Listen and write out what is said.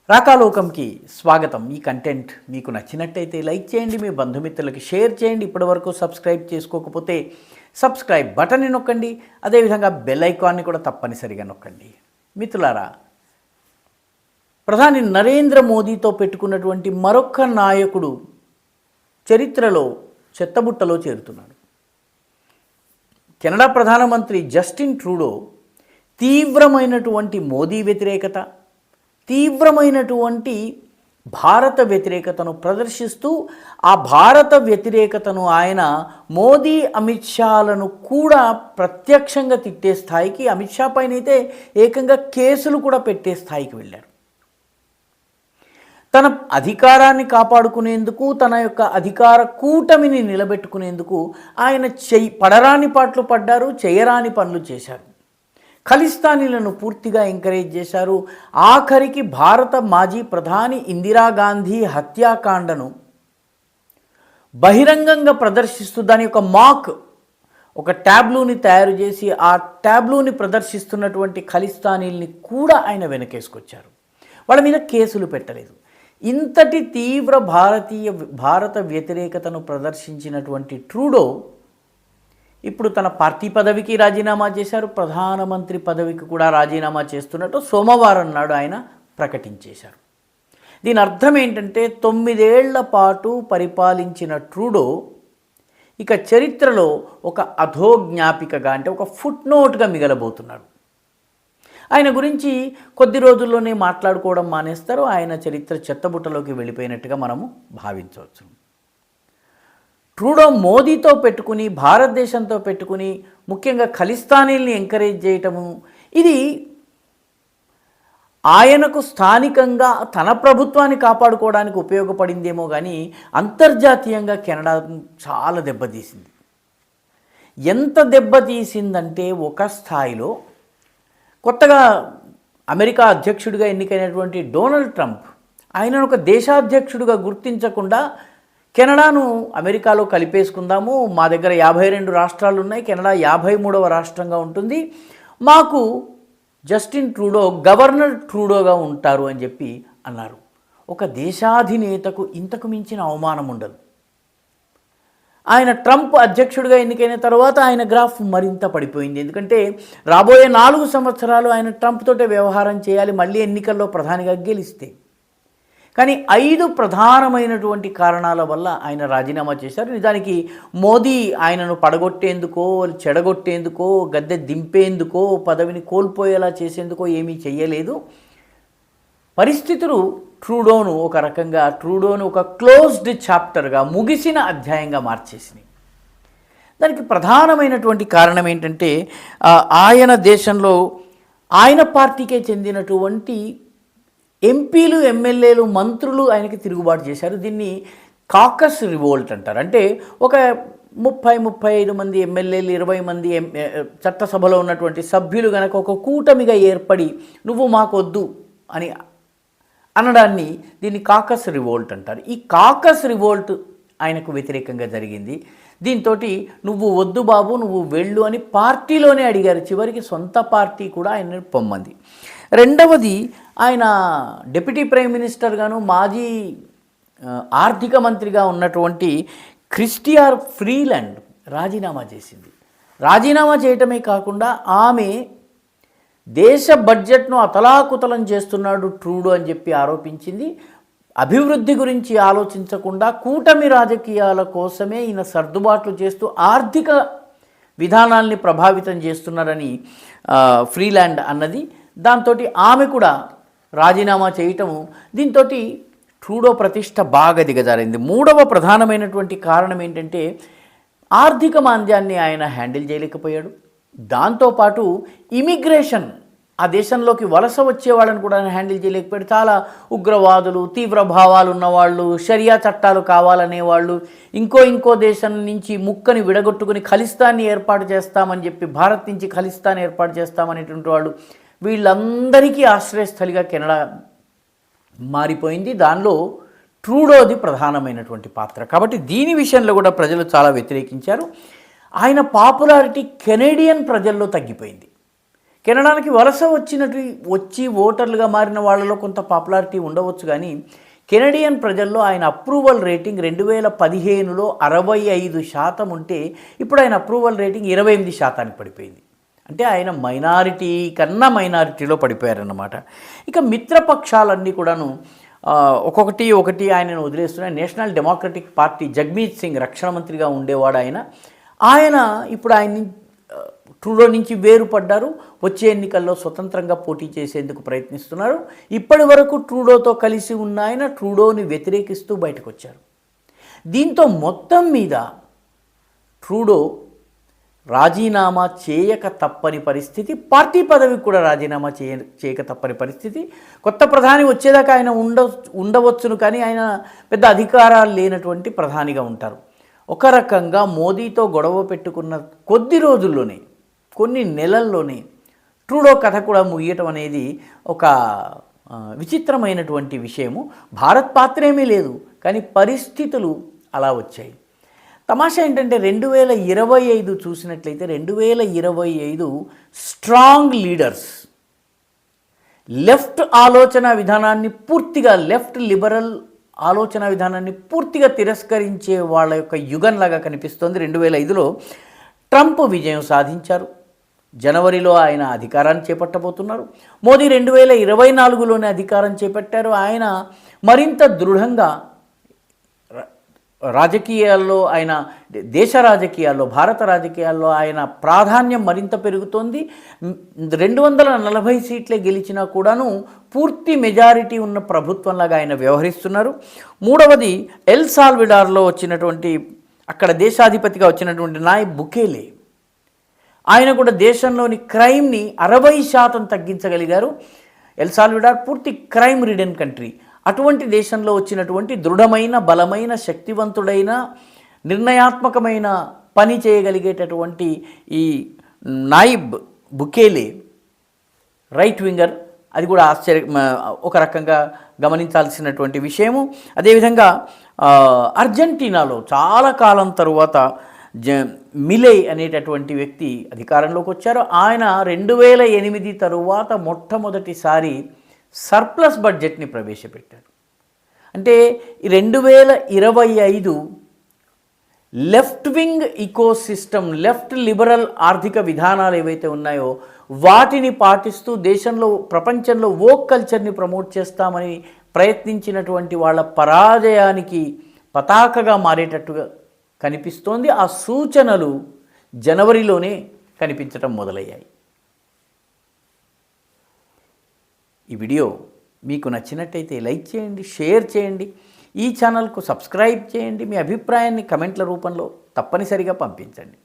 రాకా లోకంకి స్వాగతం. ఈ కంటెంట్ మీకు నచ్చినట్టయితే లైక్ చేయండి, మీ బంధుమిత్రులకి షేర్ చేయండి. ఇప్పటివరకు సబ్స్క్రైబ్ చేసుకోకపోతే సబ్స్క్రైబ్ బటన్ని నొక్కండి, అదేవిధంగా బెల్ ఐకాన్ని కూడా తప్పనిసరిగా నొక్కండి. మిత్రులారా, ప్రధాని నరేంద్ర మోదీతో పెట్టుకున్నటువంటి మరొక నాయకుడు చరిత్రలో చెత్తబుట్టలో చేరుతున్నాడు. కెనడా ప్రధానమంత్రి జస్టిన్ ట్రూడో తీవ్రమైనటువంటి మోదీ వ్యతిరేకత, తీవ్రమైనటువంటి భారత వ్యతిరేకతను ప్రదర్శిస్తూ ఆ భారత వ్యతిరేకతను ఆయన మోదీ అమిత్ షాలను కూడా ప్రత్యక్షంగా తిట్టే స్థాయికి, అమిత్ షా పైన అయితే ఏకంగా కేసులు కూడా పెట్టే స్థాయికి వెళ్ళారు. తన అధికారాన్ని కాపాడుకునేందుకు, తన యొక్క అధికార కూటమిని నిలబెట్టుకునేందుకు ఆయన పడరాని పాటలు పడ్డారు, చేయరాని పనులు చేశారు. ఖలిస్తానీలను పూర్తిగా ఎంకరేజ్ చేశారు. ఆఖరికి భారత మాజీ ప్రధాని ఇందిరాగాంధీ హత్యాకాండను బహిరంగంగా ప్రదర్శిస్తూ దాని యొక్క ఒక ట్యాబ్లూని తయారు చేసి ఆ ట్యాబ్లూని ప్రదర్శిస్తున్నటువంటి ఖలిస్తానీల్ని కూడా ఆయన వెనకేసుకొచ్చారు. వాళ్ళ మీద కేసులు పెట్టలేదు. ఇంతటి తీవ్ర భారత వ్యతిరేకతను ప్రదర్శించినటువంటి ట్రూడో ఇప్పుడు తన పార్టీ పదవికి రాజీనామా చేశారు, ప్రధానమంత్రి పదవికి కూడా రాజీనామా చేస్తున్నట్టు సోమవారం నాడు ఆయన ప్రకటించేశారు. దీని అర్థం ఏంటంటే 9 ఏళ్ల పాటు పరిపాలించిన ట్రూడో ఇక చరిత్రలో ఒక అధోజ్ఞాపికగా, అంటే ఒక ఫుట్ నోట్గా మిగలబోతున్నాడు. ఆయన గురించి కొద్ది రోజుల్లోనే మాట్లాడుకోవడం మానేస్తారు. ఆయన చరిత్ర చెత్తబుట్టలోకి వెళ్ళిపోయినట్టుగా మనము భావించవచ్చు. ట్రూడో మోదీతో పెట్టుకుని, భారతదేశంతో పెట్టుకుని, ముఖ్యంగా ఖలిస్తానీల్ని ఎంకరేజ్ చేయటము, ఇది ఆయనకు స్థానికంగా తన ప్రభుత్వాన్ని కాపాడుకోవడానికి ఉపయోగపడిందేమో కానీ అంతర్జాతీయంగా కెనడా చాలా దెబ్బతీసింది. ఎంత దెబ్బతీసిందంటే, ఒక స్థాయిలో కొత్తగా అమెరికా అధ్యక్షుడిగా ఎన్నికైనటువంటి డొనాల్డ్ ట్రంప్ ఆయనను ఒక దేశాధ్యక్షుడిగా గుర్తించకుండా కెనడాను అమెరికాలో కలిపేసుకుందాము, మా దగ్గర 52 రాష్ట్రాలు ఉన్నాయి, కెనడా 53వ రాష్ట్రంగా ఉంటుంది, మాకు జస్టిన్ ట్రూడో గవర్నర్ ట్రూడోగా ఉంటారు అని చెప్పి అన్నారు. ఒక దేశాధినేతకు ఇంతకు మించిన అవమానం ఉండదు. ఆయన ట్రంప్ అధ్యక్షుడిగా ఎన్నికైన తర్వాత ఆయన గ్రాఫ్ మరింత పడిపోయింది. ఎందుకంటే రాబోయే 4 సంవత్సరాలు ఆయన ట్రంప్ తోటే వ్యవహారం చేయాలి, మళ్ళీ ఎన్నికల్లో ప్రధానిగా గెలిస్తే. కానీ 5 ప్రధానమైనటువంటి కారణాల వల్ల ఆయన రాజీనామా చేశారు. నిజానికి మోదీ ఆయనను పడగొట్టేందుకో, చెడగొట్టేందుకో, గద్దె దింపేందుకో, పదవిని కోల్పోయేలా చేసేందుకో ఏమీ చెయ్యలేదు. పరిస్థితులు ట్రూడోను ఒక క్లోజ్డ్ చాప్టర్గా, ముగిసిన అధ్యాయంగా మార్చేసినాయి. దానికి ప్రధానమైనటువంటి కారణం ఏంటంటే, ఆయన దేశంలో ఆయన పార్టీకే చెందినటువంటి ఎంపీలు, ఎమ్మెల్యేలు, మంత్రులు ఆయనకి తిరుగుబాటు చేశారు. దీన్ని కాకస్ రివోల్ట్ అంటారు. అంటే ఒక 30-35 మంది ఎమ్మెల్యేలు, 20 మంది చట్టసభలో ఉన్నటువంటి సభ్యులు కనుక ఒక కూటమిగా ఏర్పడి నువ్వు మాకొద్దు అని అనడాన్ని దీన్ని కాకస్ రివోల్ట్ అంటారు. ఈ కాకస్ రివోల్ట్ ఆయనకు వ్యతిరేకంగా జరిగింది. దీంతో నువ్వు వద్దు బాబు, నువ్వు వెళ్ళు అని పార్టీలోనే అడిగారు. చివరికి సొంత పార్టీ కూడా ఆయన పొమ్మంది. రెండవది, ఆయన డిప్యూటీ ప్రైమ్ మినిస్టర్గాను మాజీ ఆర్థిక మంత్రిగా ఉన్నటువంటి క్రిస్టియా ఫ్రీలాండ్ రాజీనామా చేసింది. రాజీనామా చేయటమే కాకుండా ఆమె దేశ బడ్జెట్ను అతలాకుతలం చేస్తున్నాడు ట్రూడో అని చెప్పి ఆరోపించింది. అభివృద్ధి గురించి ఆలోచించకుండా కూటమి రాజకీయాల కోసమే ఈయన సర్దుబాట్లు చేస్తూ ఆర్థిక విధానాల్ని ప్రభావితం చేస్తున్నారని ఫ్రీలాండ్ అన్నది. దాంతో ఆమె కూడా రాజీనామా చేయటము, దీంతో ట్రూడో ప్రతిష్ట బాగా దిగజారింది. మూడవ ప్రధానమైనటువంటి కారణం ఏంటంటే, ఆర్థిక మాంద్యాన్ని ఆయన హ్యాండిల్ చేయలేకపోయాడు. దాంతోపాటు ఇమిగ్రేషన్, ఆ దేశంలోకి వలస వచ్చేవాళ్ళని కూడా హ్యాండిల్ చేయలేకపోయాడు. చాలా ఉగ్రవాదులు, తీవ్ర భావాలు ఉన్నవాళ్ళు, షరియా చట్టాలు కావాలనేవాళ్ళు, ఇంకో దేశం నుంచి ముక్కని విడగొట్టుకుని ఖలిస్తాన్ని ఏర్పాటు చేస్తామని చెప్పి, భారత్ నుంచి ఖలిస్తాన్ ఏర్పాటు చేస్తామనేటువంటి వాళ్ళు, వీళ్ళందరికీ ఆశ్రయస్థలిగా కెనడా మారిపోయింది. దానిలో ట్రూడోది ప్రధానమైనటువంటి పాత్ర. కాబట్టి దీని విషయంలో కూడా ప్రజలు చాలా వ్యతిరేకించారు. ఆయన పాపులారిటీ కెనేడియన్ ప్రజల్లో తగ్గిపోయింది. కెనడాకి వలస వచ్చి ఓటర్లుగా మారిన వాళ్ళలో కొంత పాపులారిటీ ఉండవచ్చు, కానీ కెనడియన్ ప్రజల్లో ఆయన అప్రూవల్ రేటింగ్ 2015లో 65% ఉంటే ఇప్పుడు ఆయన అప్రూవల్ రేటింగ్ 28% పడిపోయింది. అంటే ఆయన మైనారిటీ కన్నా మైనారిటీలో పడిపోయారన్నమాట. ఇక మిత్రపక్షాలన్నీ కూడాను ఒకటి ఆయనను వదిలేస్తున్నాయి. National democratic party Jagmeet Singh రక్షణ మంత్రిగా ఉండేవాడు ఆయన ఇప్పుడు ట్రూడో నుంచి వేరుపడ్డారు. వచ్చే ఎన్నికల్లో స్వతంత్రంగా పోటీ చేసేందుకు ప్రయత్నిస్తున్నారు. ఇప్పటి వరకు ట్రూడోతో కలిసి ఉన్న ఆయన ట్రూడోని వ్యతిరేకిస్తూ బయటకు వచ్చారు. దీంతో మొత్తం మీద ట్రూడో రాజీనామా చేయక తప్పని పరిస్థితి, పార్టీ పదవికి కూడా రాజీనామా చేయక తప్పని పరిస్థితి. కొత్త ప్రధాని వచ్చేదాకా ఆయన ఉండవచ్చును, కానీ ఆయన పెద్ద అధికారాలు లేనటువంటి ప్రధానిగా ఉంటారు. ఒక రకంగా మోదీతో గొడవ పెట్టుకున్న కొద్ది రోజుల్లోనే, కొన్ని నెలల్లోనే ట్రూడో కథ కూడా ముగియటం అనేది ఒక విచిత్రమైనటువంటి విషయము. భారత్ పాత్ర ఏమీ లేదు, కానీ పరిస్థితులు అలా వచ్చాయి. తమాషా ఏంటంటే 2025 చూసినట్లయితే 2025 స్ట్రాంగ్ లీడర్స్, లెఫ్ట్ ఆలోచన విధానాన్ని పూర్తిగా, లెఫ్ట్ లిబరల్ ఆలోచన విధానాన్ని పూర్తిగా తిరస్కరించే వాళ్ళ యొక్క యుగంలాగా కనిపిస్తోంది. 2005లో ట్రంప్ విజయం సాధించారు. జనవరిలో ఆయన అధికారాన్ని చేపట్టబోతున్నారు. మోదీ 2024లోనే అధికారం చేపట్టారు. ఆయన మరింత దృఢంగా రాజకీయాల్లో, ఆయన దేశ రాజకీయాల్లో, భారత రాజకీయాల్లో ఆయన ప్రాధాన్యం మరింత పెరుగుతోంది. 240 సీట్లే గెలిచినా కూడాను పూర్తి మెజారిటీ ఉన్న ప్రభుత్వంలాగా ఆయన వ్యవహరిస్తున్నారు. మూడవది ఎల్ సాల్వడార్లో వచ్చినటువంటి, అక్కడ దేశాధిపతిగా వచ్చినటువంటి నాయబ్ బుకేలే, ఆయన కూడా దేశంలోని క్రైమ్ని 60% తగ్గించగలిగారు. ఎల్ సాల్వడార్ పూర్తి క్రైమ్ రిడెన్ కంట్రీ. అటువంటి దేశంలో వచ్చినటువంటి దృఢమైన, బలమైన, శక్తివంతుడైన, నిర్ణయాత్మకమైన పని చేయగలిగేటటువంటి ఈ నాయిబ్ బుకేలే రైట్ వింగర్, అది కూడా ఒక రకంగా గమనించాల్సినటువంటి విషయము. అదేవిధంగా అర్జెంటీనాలో చాలా కాలం తరువాత మిలే అనేటటువంటి వ్యక్తి అధికారంలోకి వచ్చారు. ఆయన 2008 తరువాత మొట్టమొదటిసారి సర్ప్లస్ బడ్జెట్ని ప్రవేశపెట్టారు. అంటే 2025 left wing ecosystem, left liberal ఆర్థిక విధానాలు ఏవైతే ఉన్నాయో వాటిని పాటిస్తూ దేశంలో, ప్రపంచంలో వోక్ కల్చర్ని ప్రమోట్ చేస్తామని ప్రయత్నించినటువంటి వాళ్ళ పరాజయానికి పతాకగా మారేటట్టుగా కనిపిస్తోంది. ఆ సూచనలు జనవరిలోనే కనిపించటం మొదలయ్యాయి. ఈ వీడియో మీకు నచ్చినట్టయితే లైక్ చేయండి, షేర్ చేయండి, ఈ ఛానల్కు సబ్స్క్రైబ్ చేయండి. మీ అభిప్రాయాన్ని కమెంట్ల రూపంలో తప్పనిసరిగా పంపించండి.